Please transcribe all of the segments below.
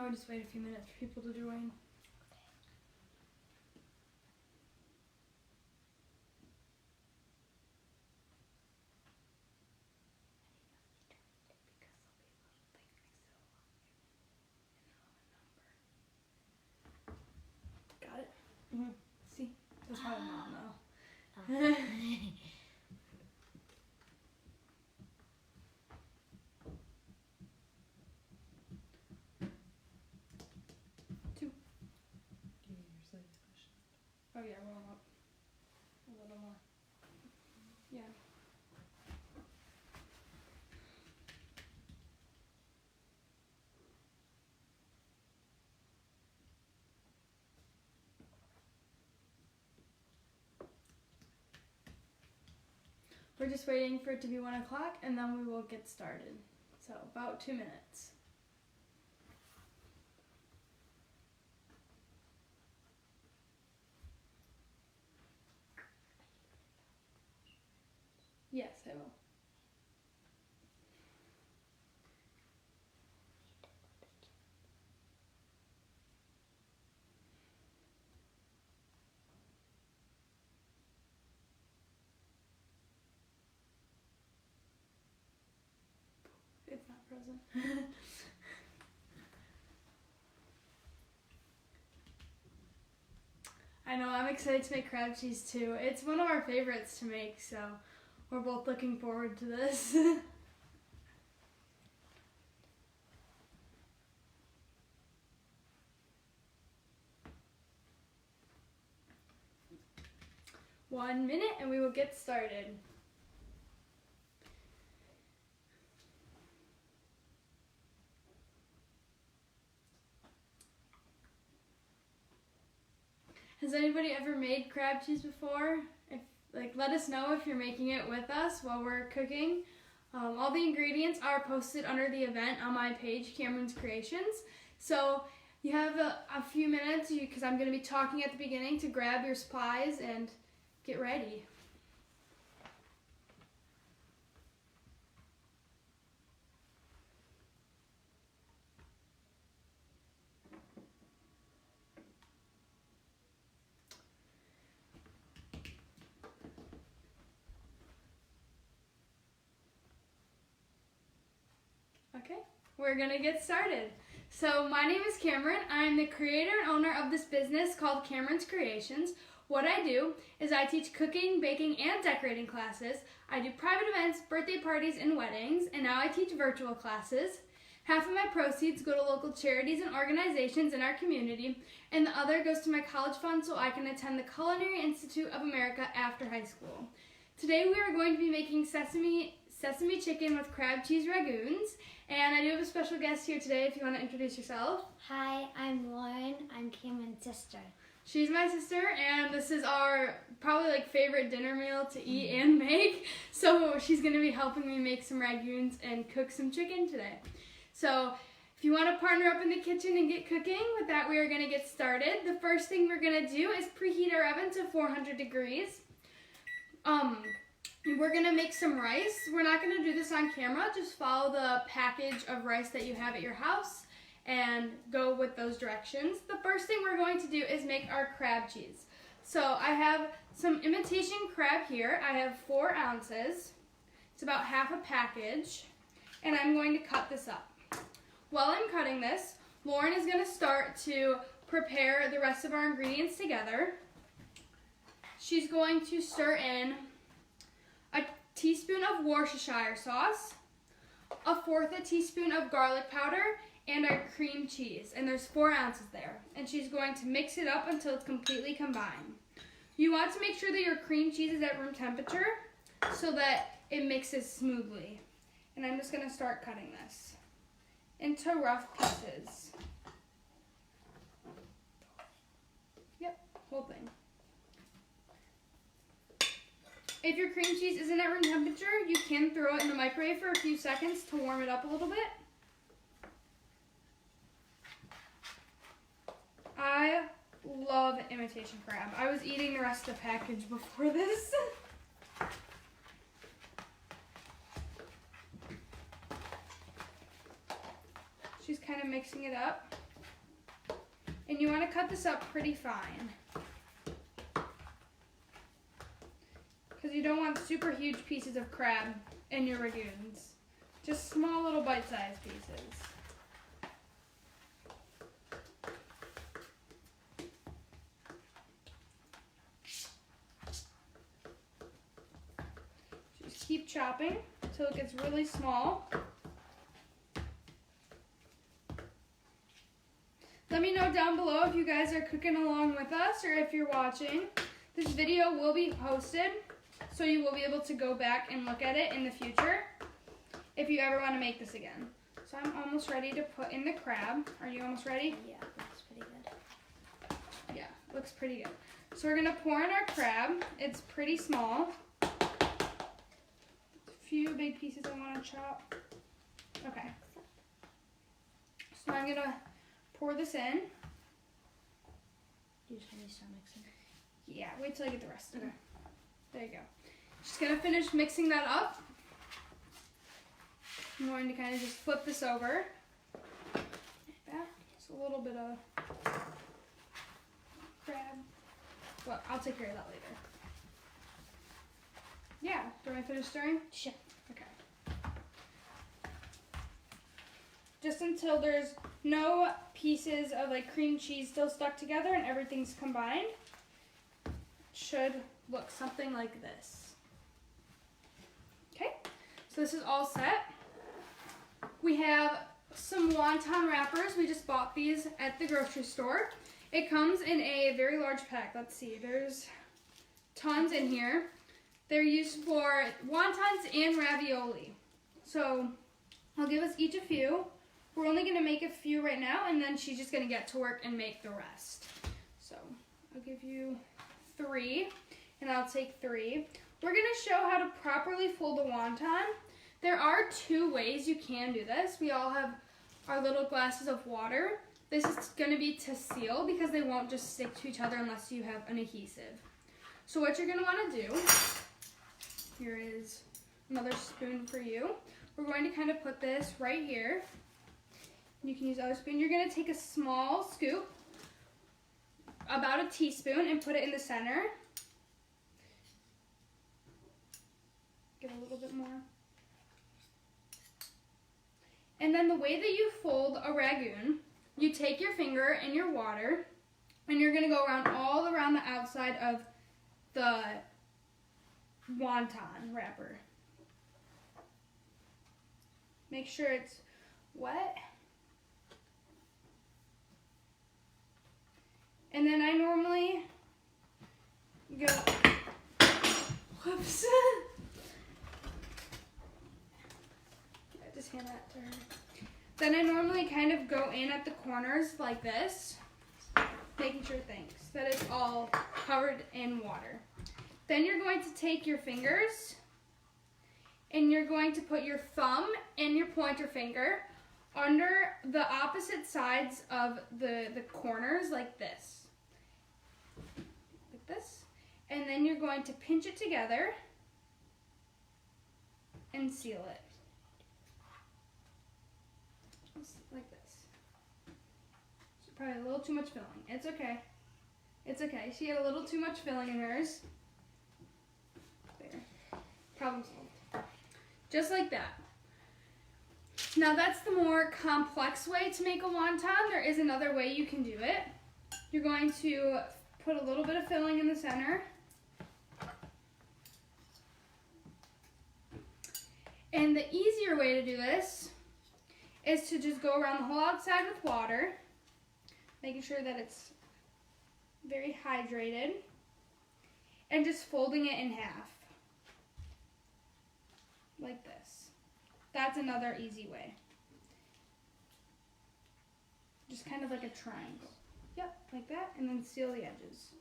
would just wait a few minutes for people to join. Got it? Mm-hmm. See? That's probably not though. 2. Oh yeah, roll them up. A little more. Yeah. We're just waiting for it to be 1 o'clock and then we will get started. So about 2 minutes. Yes, I will. It's not frozen. I know, I'm excited to make crab cheese too. It's one of our favorites to make, so we're both looking forward to this. One minute and we will get started. Has anybody ever made crab cheese before? Let us know if you're making it with us while we're cooking. All the ingredients are posted under the event on my page, Kamryn's Creations. So you have a few minutes, because I'm going to be talking at the beginning, to grab your supplies and get ready. Okay, we're gonna get started. So my name is Kamryn. I'm the creator and owner of this business called Kamryn's Creations. What I do is I teach cooking, baking, and decorating classes. I do private events, birthday parties, and weddings, and now I teach virtual classes. Half of my proceeds go to local charities and organizations in our community, and the other goes to my college fund so I can attend the Culinary Institute of America after high school. Today we are going to be making sesame chicken with crab cheese rangoons, and I do have a special guest here today if you want to introduce yourself. Hi, I'm Lauren. I'm Kamryn's sister. She's my sister, and this is our probably favorite dinner meal to eat and make. So she's going to be helping me make some rangoons and cook some chicken today. So if you want to partner up in the kitchen and get cooking, with that we are going to get started. The first thing we're going to do is preheat our oven to 400 degrees. We're going to make some rice. We're not going to do this on camera. Just follow the package of rice that you have at your house and go with those directions. The first thing we're going to do is make our crab cheese. So I have some imitation crab here. I have 4 ounces. It's about half a package. And I'm going to cut this up. While I'm cutting this, Lauren is going to start to prepare the rest of our ingredients together. She's going to stir in a teaspoon of Worcestershire sauce, 1/4 teaspoon of garlic powder, and our cream cheese. And there's 4 ounces there. And she's going to mix it up until it's completely combined. You want to make sure that your cream cheese is at room temperature so that it mixes smoothly. And I'm just going to start cutting this into rough pieces. Yep, whole thing. If your cream cheese isn't at room temperature, you can throw it in the microwave for a few seconds to warm it up a little bit. I love imitation crab. I was eating the rest of the package before this. She's kind of mixing it up. And you want to cut this up pretty fine. Because you don't want super huge pieces of crab in your Rangoons. Just small little bite-sized pieces. Just keep chopping until it gets really small. Let me know down below if you guys are cooking along with us or if you're watching. This video will be posted, so you will be able to go back and look at it in the future if you ever want to make this again. So I'm almost ready to put in the crab. Are you almost ready? Yeah, looks pretty good. Yeah, looks pretty good. So we're gonna pour in our crab. It's pretty small. A few big pieces I want to chop. Okay. So I'm gonna pour this in. You just want to start mixing. Yeah, wait till I get the rest of it. There you go. Just gonna finish mixing that up. I'm going to kind of just flip this over. Like that. Just a little bit of crab. Well, I'll take care of that later. Yeah, do I finish stirring? Sure. Okay. Just until there's no pieces of like cream cheese still stuck together and everything's combined. It should look something like this. Okay, so this is all set. We have some wonton wrappers. We just bought these at the grocery store. It comes in a very large pack. Let's see, there's tons in here. They're used for wontons and ravioli. So I'll give us each a few. We're only gonna make a few right now, and then she's just gonna get to work and make the rest. So I'll give you 3, and I'll take 3. We're gonna show how to properly fold a wonton. There are 2 ways you can do this. We all have our little glasses of water. This is gonna be to seal because they won't just stick to each other unless you have an adhesive. So what you're gonna wanna do, here is another spoon for you. We're going to kind of put this right here. You can use the other spoon. You're gonna take a small scoop, about a teaspoon, and put it in the center. Get a little bit more. And then the way that you fold a Rangoon, you take your finger and your water, and you're gonna go around all around the outside of the wonton wrapper. Make sure it's wet. And then I normally go, whoops. Yeah, just hand that to her. Then I normally kind of go in at the corners like this, making sure that it's all covered in water. Then you're going to take your fingers and you're going to put your thumb and your pointer finger under the opposite sides of the corners like this. Like this. And then you're going to pinch it together and seal it. Like this. So probably a little too much filling. It's okay. It's okay. She had a little too much filling in hers. There. Problem solved. Just like that. Now that's the more complex way to make a wonton. There is another way you can do it. You're going to put a little bit of filling in the center. And the easier way to do this is to just go around the whole outside with water, making sure that it's very hydrated, and just folding it in half, like this. That's another easy way. Just kind of like a triangle. Yep, like that, and then seal the edges.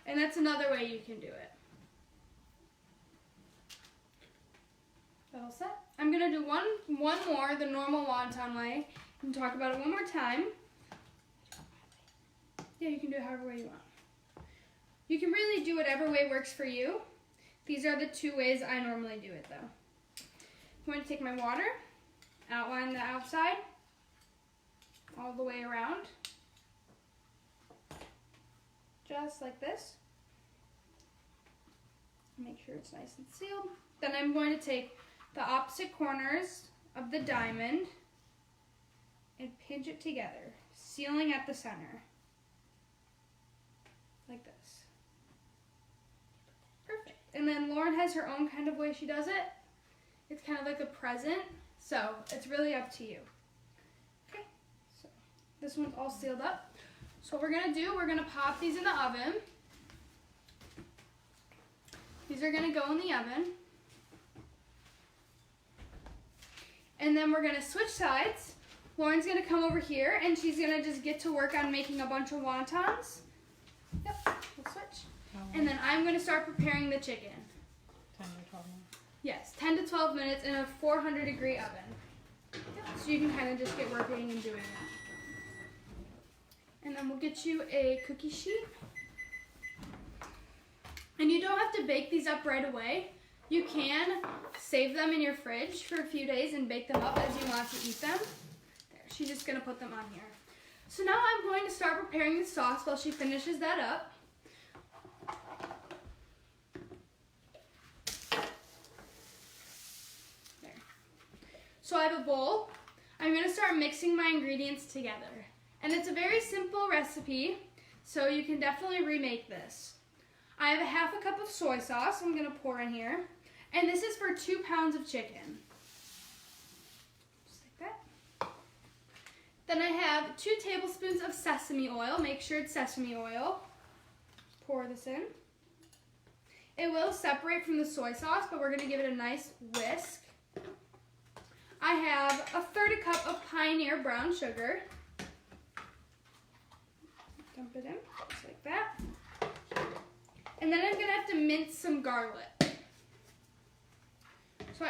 And that's another way you can do it. That all set? I'm gonna do one more, the normal wonton way, and talk about it one more time. Yeah, you can do it however way you want. You can really do whatever way works for you. These are the 2 ways I normally do it though. I'm going to take my water, outline the outside, all the way around. Just like this. Make sure it's nice and sealed. Then I'm going to take the opposite corners of the diamond and pinch it together, sealing at the center. Like this. Perfect. And then Lauren has her own kind of way she does it. It's kind of like a present, so it's really up to you. Okay, so this one's all sealed up. So what we're gonna do, we're gonna pop these in the oven. These are gonna go in the oven. And then we're gonna switch sides. Lauren's gonna come over here and she's gonna just get to work on making a bunch of wontons. Yep, we'll switch. And then I'm gonna start preparing the chicken. 10 to 12 minutes. Yes, 10 to 12 minutes in a 400-degree oven. Yep. So you can kind of just get working and doing that. And then we'll get you a cookie sheet. And you don't have to bake these up right away. You can save them in your fridge for a few days and bake them up as you want to eat them. There, she's just gonna put them on here. So now I'm going to start preparing the sauce while she finishes that up. There. So I have a bowl. I'm gonna start mixing my ingredients together. And it's a very simple recipe, so you can definitely remake this. I have a half a cup of soy sauce I'm gonna pour in here. And this is for 2 pounds of chicken. Just like that. Then I have 2 tablespoons of sesame oil. Make sure it's sesame oil. Pour this in. It will separate from the soy sauce, but we're gonna give it a nice whisk. I have a 1/3 cup of Pioneer brown sugar. Dump it in, just like that. And then I'm gonna have to mince some garlic. So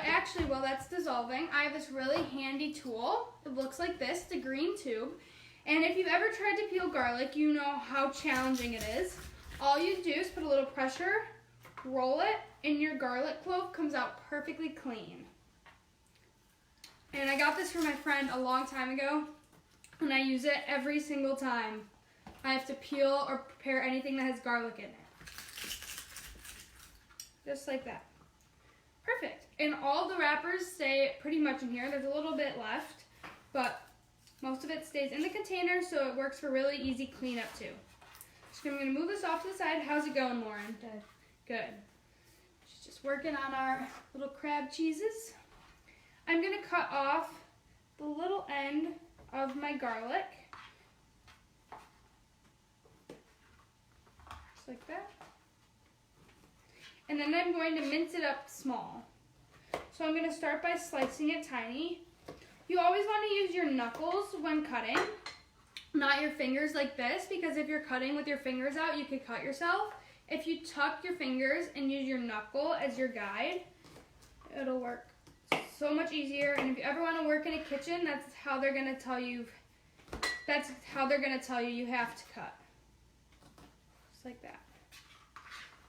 while that's dissolving, I have this really handy tool. It looks like this, the green tube. And if you've ever tried to peel garlic, you know how challenging it is. All you do is put a little pressure, roll it, and your garlic clove comes out perfectly clean. And I got this from my friend a long time ago, and I use it every single time I have to peel or prepare anything that has garlic in it. Just like that. Perfect. And all the wrappers stay pretty much in here. There's a little bit left, but most of it stays in the container, so it works for really easy cleanup too. So I'm gonna move this off to the side. How's it going, Lauren? Good. Good. She's just working on our little crab cheeses. I'm gonna cut off the little end of my garlic. Just like that. And then I'm going to mince it up small. So I'm going to start by slicing it tiny. You always want to use your knuckles when cutting, not your fingers like this, because if you're cutting with your fingers out, you could cut yourself. If you tuck your fingers and use your knuckle as your guide, it'll work so much easier. And if you ever want to work in a kitchen, that's how they're going to tell you you have to cut. Just like that.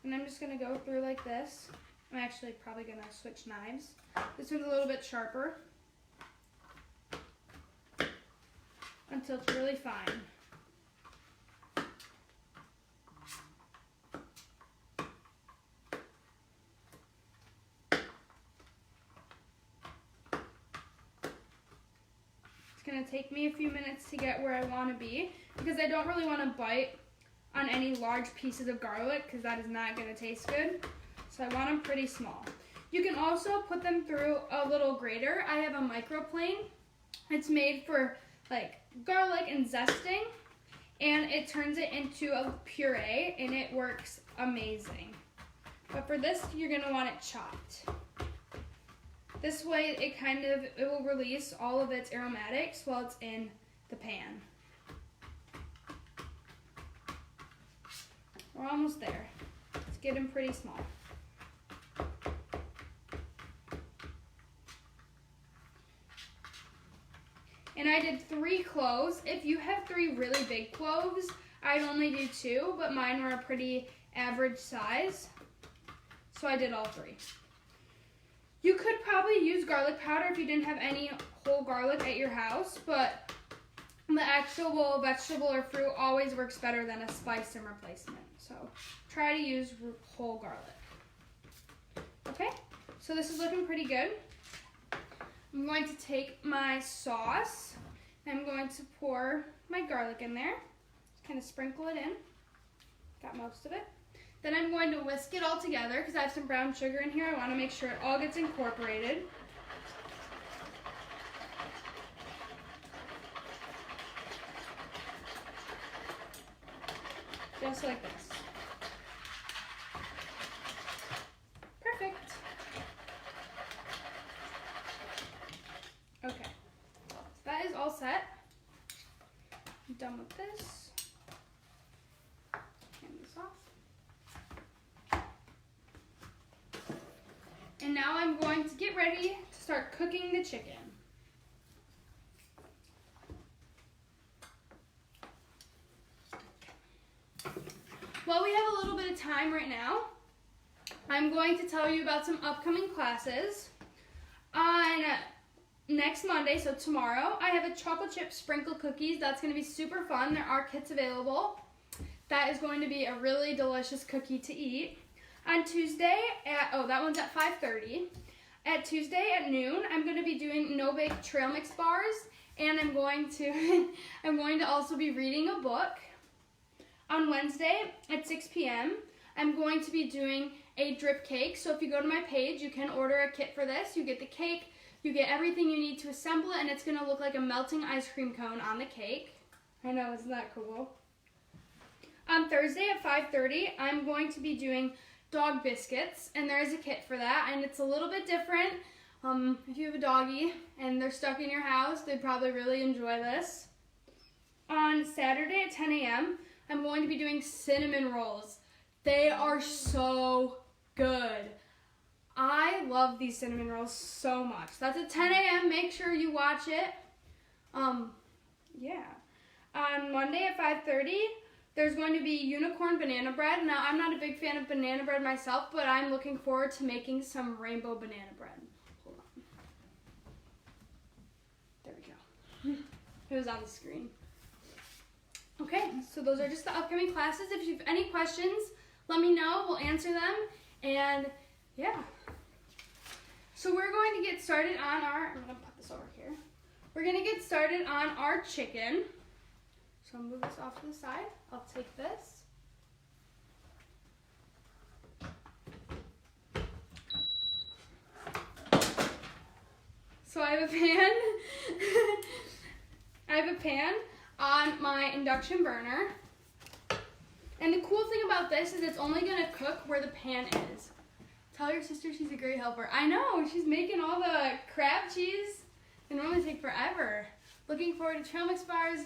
And I'm just going to go through like this. I'm actually probably going to switch knives. This one's a little bit sharper until it's really fine. It's going to take me a few minutes to get where I want to be because I don't really want to bite on any large pieces of garlic because that is not going to taste good. So I want them pretty small. You can also put them through a little grater. I have a microplane. It's made for like garlic and zesting, and it turns it into a puree, and it works amazing. But for this, you're gonna want it chopped. This way, it will release all of its aromatics while it's in the pan. We're almost there. It's getting pretty small. And I did 3 cloves. If you have 3 really big cloves, I'd only do 2, but mine were a pretty average size. So I did all 3. You could probably use garlic powder if you didn't have any whole garlic at your house, but the actual vegetable or fruit always works better than a spice and replacement. So try to use whole garlic. Okay, so this is looking pretty good. I'm going to take my sauce. I'm going to pour my garlic in there. Just kind of sprinkle it in. Got most of it. Then I'm going to whisk it all together because I have some brown sugar in here. I want to make sure it all gets incorporated. Just like this. Perfect. Okay, so that is all set. I'm done with this. Hand this off. And now I'm going to get ready to start cooking the chicken. Well, we have a little bit of time right now. I'm going to tell you about some upcoming classes. On next Monday, so tomorrow, I have a chocolate chip sprinkle cookies. That's going to be super fun. There are kits available. That is going to be a really delicious cookie to eat. On Tuesday, that one's at 5:30. At Tuesday at noon, I'm going to be doing no-bake trail mix bars, and I'm going to also be reading a book. On Wednesday at 6 p.m., I'm going to be doing a drip cake. So if you go to my page, you can order a kit for this. You get the cake, you get everything you need to assemble it, and it's going to look like a melting ice cream cone on the cake. I know, isn't that cool? On Thursday at 5:30, I'm going to be doing dog biscuits, and there is a kit for that, and it's a little bit different. If you have a doggy and they're stuck in your house, they'd probably really enjoy this. On Saturday at 10 a.m., I'm going to be doing cinnamon rolls. They are so good. I love these cinnamon rolls so much. That's at 10 a.m. Make sure you watch it. Yeah. On Monday at 5:30, there's going to be unicorn banana bread. Now, I'm not a big fan of banana bread myself, but I'm looking forward to making some rainbow banana bread. Hold on. There we go. It was on the screen. Okay, so those are just the upcoming classes. If you have any questions, let me know. We'll answer them. And yeah. So we're going to get started on I'm going to put this over here. We're going to get started on our chicken. So I'll move this off to the side. I'll take this. So I have a pan. I have a pan on my induction burner. And the cool thing about this is it's only going to cook where the pan is. Tell your sister she's a great helper. I know, she's making all the crab cheese. It normally take forever. Looking forward to trail mix bars,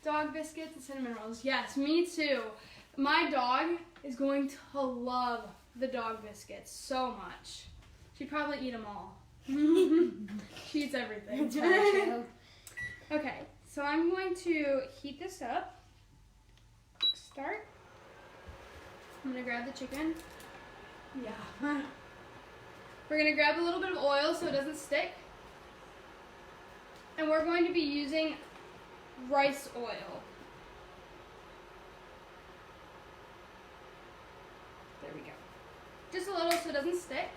dog biscuits, and cinnamon rolls. Yes, me too. My dog is going to love the dog biscuits so much. She'd probably eat them all. She eats everything. Okay, so I'm going to heat this up. Start. I'm going to grab the chicken. Yeah. We're going to grab a little bit of oil so it doesn't stick. And we're going to be using rice oil. There we go. Just a little so it doesn't stick.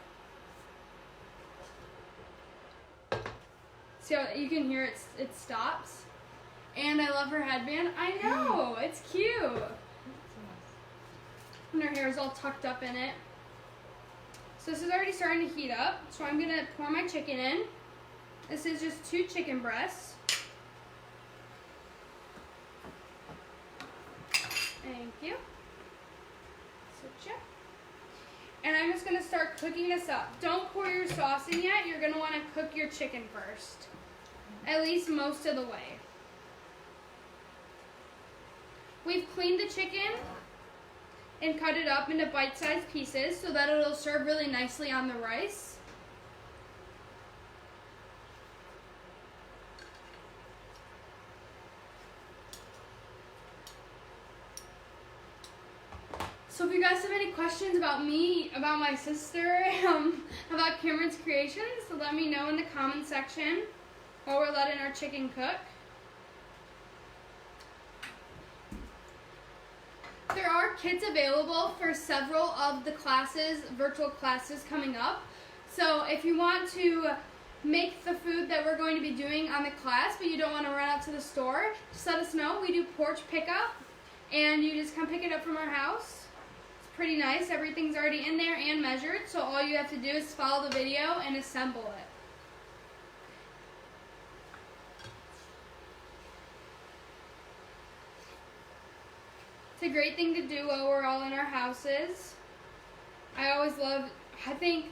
See how you can hear it stops? And I love her headband. I know, it's cute. And her hair is all tucked up in it. So this is already starting to heat up. So I'm going to pour my chicken in. This is just 2 chicken breasts. Thank you. Switch it. And I'm just going to start cooking this up. Don't pour your sauce in yet. You're going to want to cook your chicken first. At least most of the way. We've cleaned the chicken and cut it up into bite-sized pieces so that it'll serve really nicely on the rice. So if you guys have any questions about me, about my sister, about Kamryn's creations, so let me know in the comment section while we're letting our chicken cook. there are kits available for several of the classes, virtual classes coming up. So if you want to make the food that we're going to be doing on the class, but you don't want to run out to the store, just let us know. We do porch pickup, and you just come pick it up from our house. It's pretty nice. Everything's already in there and measured, so all you have to do is follow the video and assemble it. It's a great thing to do while we're all in our houses. I think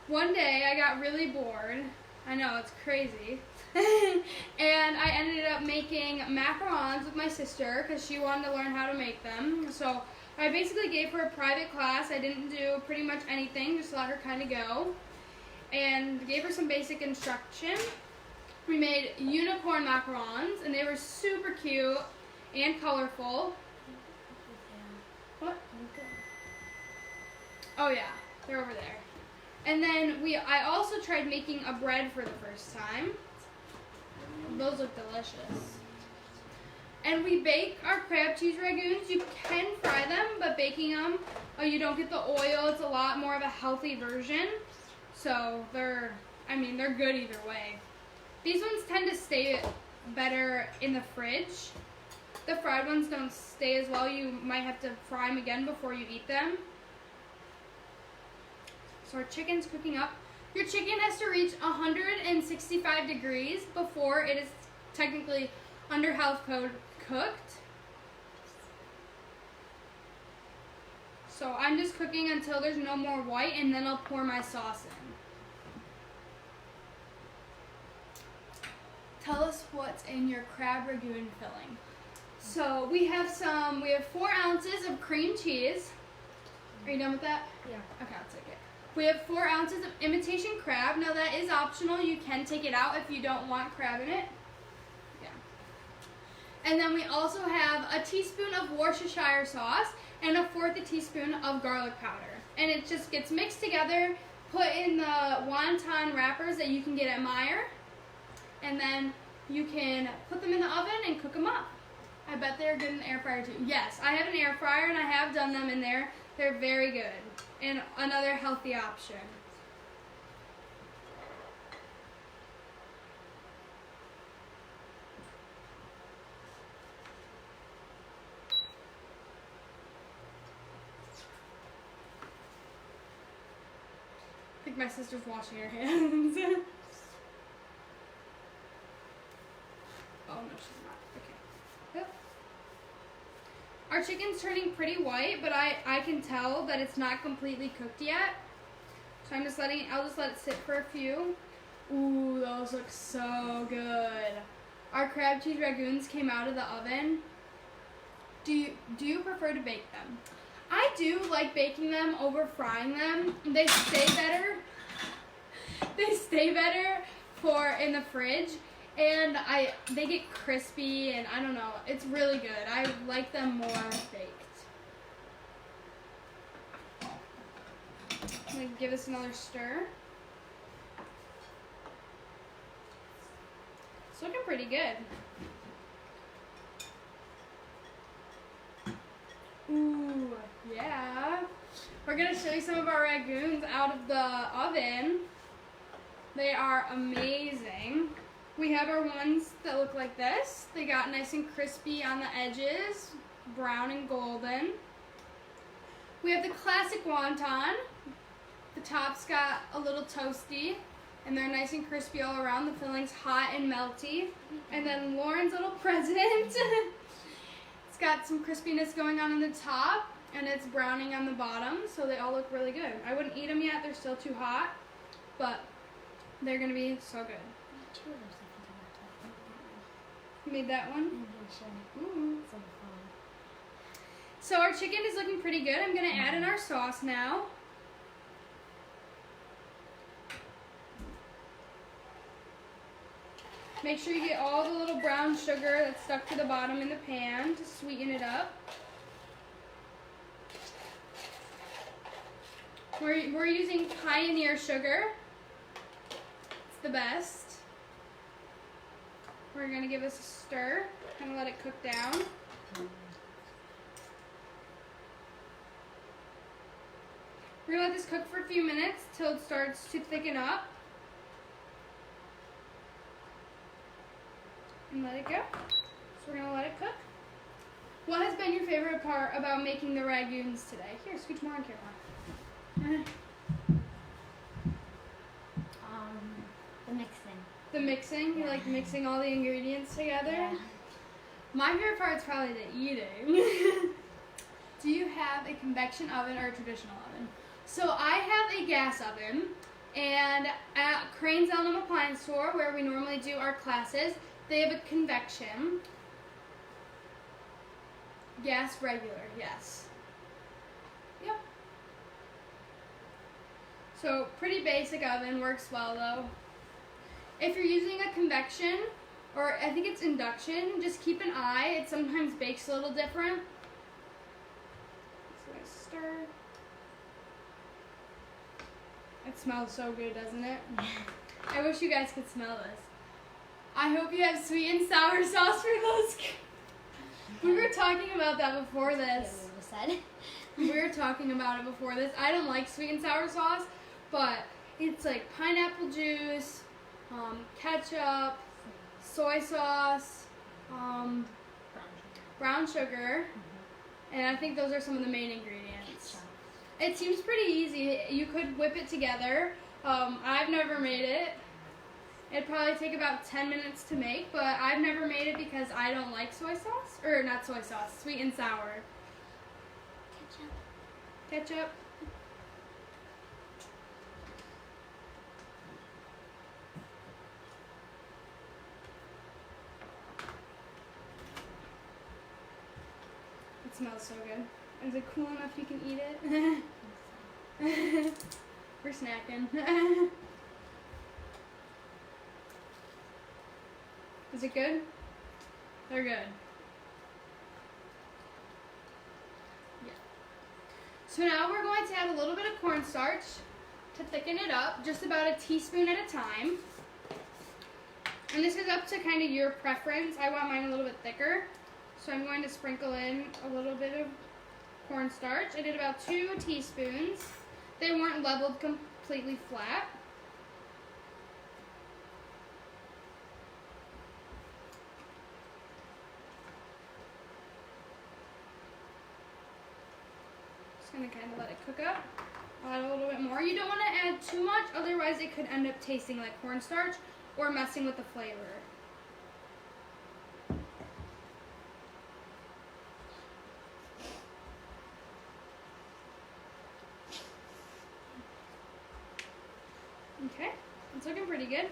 one day I got really bored. I know, it's crazy. And I ended up making macarons with my sister because she wanted to learn how to make them. So I basically gave her a private class. I didn't do pretty much anything, just let her kind of go. And gave her some basic instruction. We made unicorn macarons, and they were super cute and colorful. What? Oh yeah, they're over there. And then I also tried making a bread for the first time. Those look delicious. And we bake our crab cheese ragoons. You can fry them, but baking them, you don't get the oil. It's a lot more of a healthy version. So they're good either way. These ones tend to stay better in the fridge. The fried ones don't stay as well. You might have to fry them again before you eat them. So our chicken's cooking up. Your chicken has to reach 165 degrees before it is technically under health code cooked. So I'm just cooking until there's no more white, and then I'll pour my sauce in. Tell us what's in your crab ragoon filling. So we have 4 ounces of cream cheese. Are you done with that? Yeah. Okay, I'll take it. We have 4 ounces of imitation crab. Now that is optional. You can take it out if you don't want crab in it. Yeah. And then we also have a teaspoon of Worcestershire sauce and 1/4 teaspoon of garlic powder. And it just gets mixed together, put in the wonton wrappers that you can get at Meijer. And then you can put them in the oven and cook them up. I bet they're good in the air fryer too. Yes, I have an air fryer and I have done them in there. They're very good and another healthy option. I think my sister's washing her hands. Oh no, she's not. Okay. Yep. Our chicken's turning pretty white, but I can tell that it's not completely cooked yet. So I'll just let it sit for a few. Ooh, those look so good. Our crab cheese ragoons came out of the oven. Do you prefer to bake them? I do like baking them over frying them. They stay better. They stay better for in the fridge. And they get crispy, and I don't know, it's really good. I like them more baked. I'm gonna give this another stir. It's looking pretty good. Ooh, yeah. We're gonna show you some of our ragoons out of the oven. They are amazing. We have our ones that look like this. They got nice and crispy on the edges, brown and golden. We have the classic wonton. The top's got a little toasty, and they're nice and crispy all around. The filling's hot and melty. And then Lauren's little present. It's got some crispiness going on the top, and it's browning on the bottom, so they all look really good. I wouldn't eat them yet. They're still too hot, but they're going to be so good. You made that one? Ooh. So our chicken is looking pretty good. I'm going to add in our sauce now. Make sure you get all the little brown sugar that's stuck to the bottom in the pan to sweeten it up. We're using Pioneer sugar. It's the best. We're going to give this a stir, kind of let it cook down. We're gonna let this cook for a few minutes till it starts to thicken up. And let it go. So we're gonna let it cook. What has been your favorite part about making the Rangoons today? Here, scooch more on camera. The mixing. The mixing? You like mixing all the ingredients together? Yeah. My favorite part is probably the eating. Do you have a convection oven or a traditional oven? So I have a gas oven, and at Crane's Elm Appliance Store, where we normally do our classes, they have a convection. Gas regular, yes. Yep. So pretty basic oven, works well though. If you're using a convection, or I think it's induction, just keep an eye. It sometimes bakes a little different. So I stir. It smells so good, doesn't it? I wish you guys could smell this. I hope you have sweet and sour sauce for those. We were talking about that before this. We were talking about it before this. I don't like sweet and sour sauce, but it's like pineapple juice, ketchup, soy sauce, brown sugar, and I think those are some of the main ingredients. It seems pretty easy. You could whip it together. I've never made it. It'd probably take about 10 minutes to make, but I've never made it because I don't like soy sauce. Or not soy sauce, sweet and sour. Ketchup. It smells so good. Is it cool enough you can eat it? We're snacking. Is it good? They're good. Yeah. So now we're going to add a little bit of cornstarch to thicken it up, just about a teaspoon at a time. And this is up to kind of your preference. I want mine a little bit thicker. So I'm going to sprinkle in a little bit of cornstarch. I did about 2 teaspoons. They weren't leveled completely flat. Just going to kind of let it cook up. I'll add a little bit more. You don't want to add too much, otherwise it could end up tasting like cornstarch or messing with the flavor. Okay, it's looking pretty good.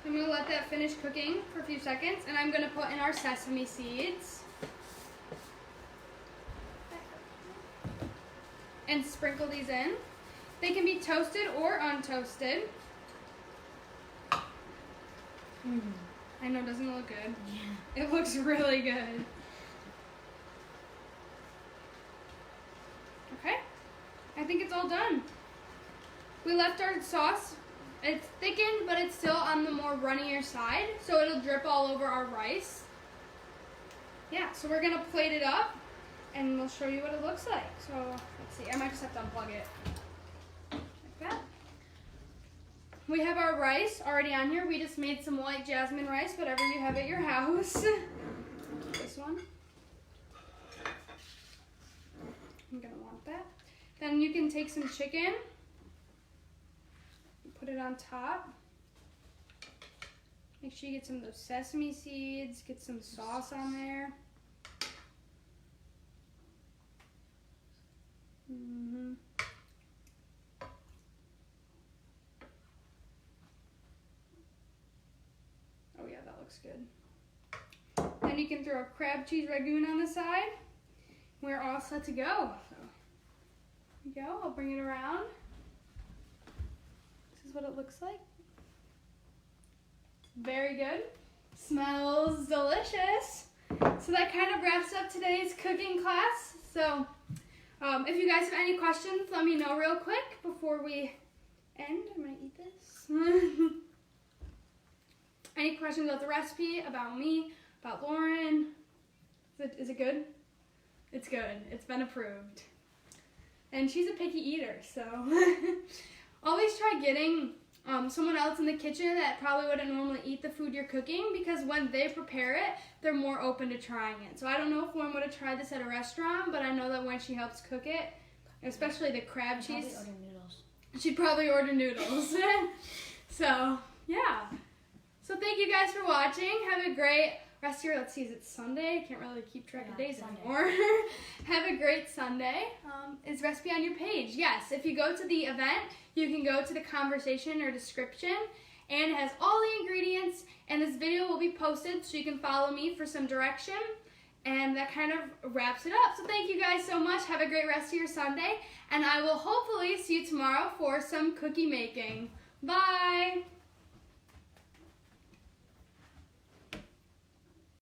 I'm going to let that finish cooking for a few seconds, and I'm going to put in our sesame seeds. And sprinkle these in. They can be toasted or untoasted. I know, doesn't it look good? Yeah. It looks really good. Okay, I think it's all done. We left our sauce. It's thickened, but it's still on the more runnier side, so it'll drip all over our rice. Yeah, so we're gonna plate it up, and we'll show you what it looks like. So, let's see, I might just have to unplug it. Like that. We have our rice already on here. We just made some white jasmine rice, whatever you have at your house. This one. I'm gonna want that. Then you can take some chicken, put it on top. Make sure you get some of those sesame seeds, get some sauce on there. Oh yeah, that looks good. Then you can throw a crab cheese Rangoon on the side. We're all set to go. So, here we go. I'll bring it around. This is what it looks like. Very good. Smells delicious. So that kind of wraps up today's cooking class. So if you guys have any questions, let me know real quick before we end. I'm going to eat this. Any questions about the recipe, about me, about Lauren, Is it good? It's good. It's been approved. And she's a picky eater, so always try getting someone else in the kitchen that probably wouldn't normally eat the food you're cooking, because when they prepare it, they're more open to trying it. So I don't know if one would have tried this at a restaurant, but I know that when she helps cook it, especially the crab cheese, Probably order noodles. she'd probably order noodles. So, yeah. So thank you guys for watching. Have a great rest of your, let's see, is it Sunday? I can't really keep track of days Sunday. anymore. Have a great Sunday. Is recipe on your page? Yes. If you go to the event, you can go to the conversation or description, and it has all the ingredients, and this video will be posted so you can follow me for some direction. And that kind of wraps it up. So thank you guys so much. Have a great rest of your Sunday, and I will hopefully see you tomorrow for some cookie making. Bye!